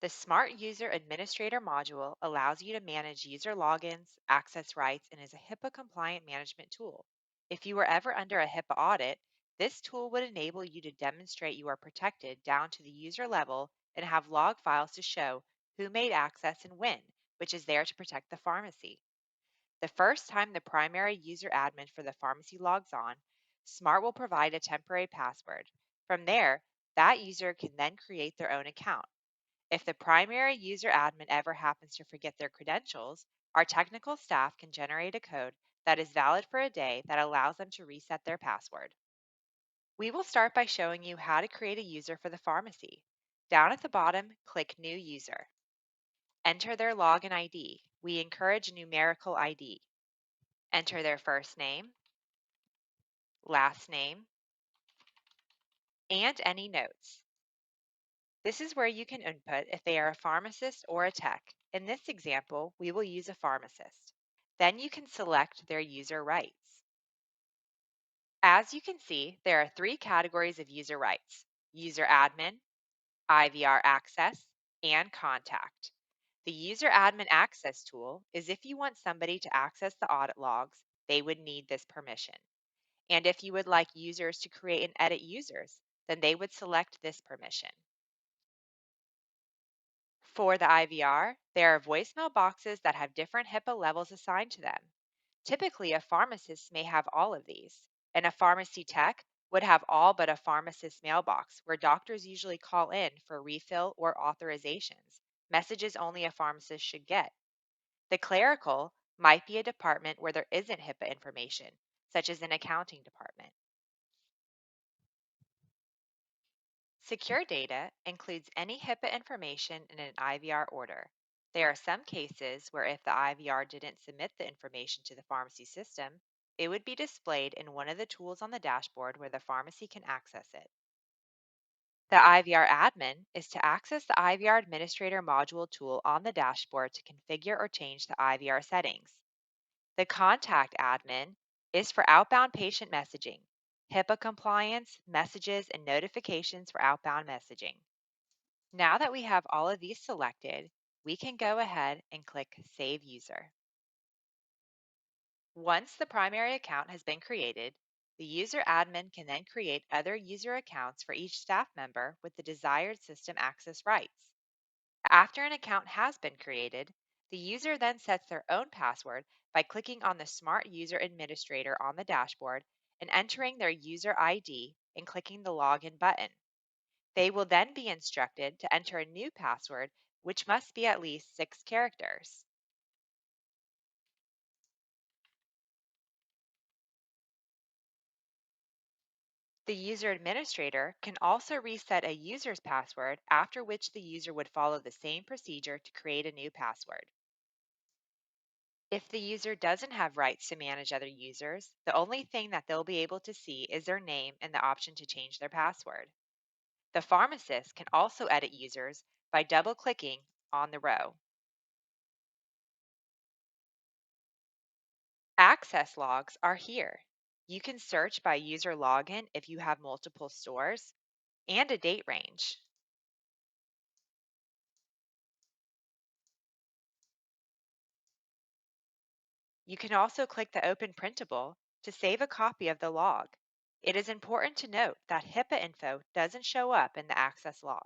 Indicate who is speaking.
Speaker 1: The Smart User Administrator module allows you to manage user logins, access rights, and is a HIPAA compliant management tool. If you were ever under a HIPAA audit, this tool would enable you to demonstrate you are protected down to the user level and have log files to show who made access and when, which is there to protect the pharmacy. The first time the primary user admin for the pharmacy logs on, Smart will provide a temporary password. From there, that user can then create their own account. If the primary user admin ever happens to forget their credentials, our technical staff can generate a code that is valid for a day that allows them to reset their password. We will start by showing you how to create a user for the pharmacy. Down at the bottom, click New User. Enter their login ID. We encourage numerical ID. Enter their first name, last name, and any notes. This is where you can input if they are a pharmacist or a tech. In this example, we will use a pharmacist. Then you can select their user rights. As you can see, there are three categories of user rights: user admin, IVR access, and contact. The user admin access tool is if you want somebody to access the audit logs, they would need this permission. And if you would like users to create and edit users, then they would select this permission. For the IVR, there are voicemail boxes that have different HIPAA levels assigned to them. Typically, a pharmacist may have all of these, and a pharmacy tech would have all but a pharmacist mailbox where doctors usually call in for refill or authorizations, messages only a pharmacist should get. The clerical might be a department where there isn't HIPAA information, such as an accounting department. Secure data includes any HIPAA information in an IVR order. There are some cases where if the IVR didn't submit the information to the pharmacy system, it would be displayed in one of the tools on the dashboard where the pharmacy can access it. The IVR admin is to access the IVR administrator module tool on the dashboard to configure or change the IVR settings. The contact admin is for outbound patient messaging, HIPAA compliance, messages, and notifications for outbound messaging. Now that we have all of these selected, we can go ahead and click Save User. Once the primary account has been created, the user admin can then create other user accounts for each staff member with the desired system access rights. After an account has been created, the user then sets their own password by clicking on the Smart User Administrator on the dashboard and entering their user ID and clicking the Login button. They will then be instructed to enter a new password, which must be at least 6 characters. The user administrator can also reset a user's password, after which the user would follow the same procedure to create a new password. If the user doesn't have rights to manage other users, the only thing that they'll be able to see is their name and the option to change their password. The pharmacist can also edit users by double-clicking on the row. Access logs are here. You can search by user login if you have multiple stores, and a date range. You can also click the Open Printable to save a copy of the log. It is important to note that HIPAA info doesn't show up in the access log.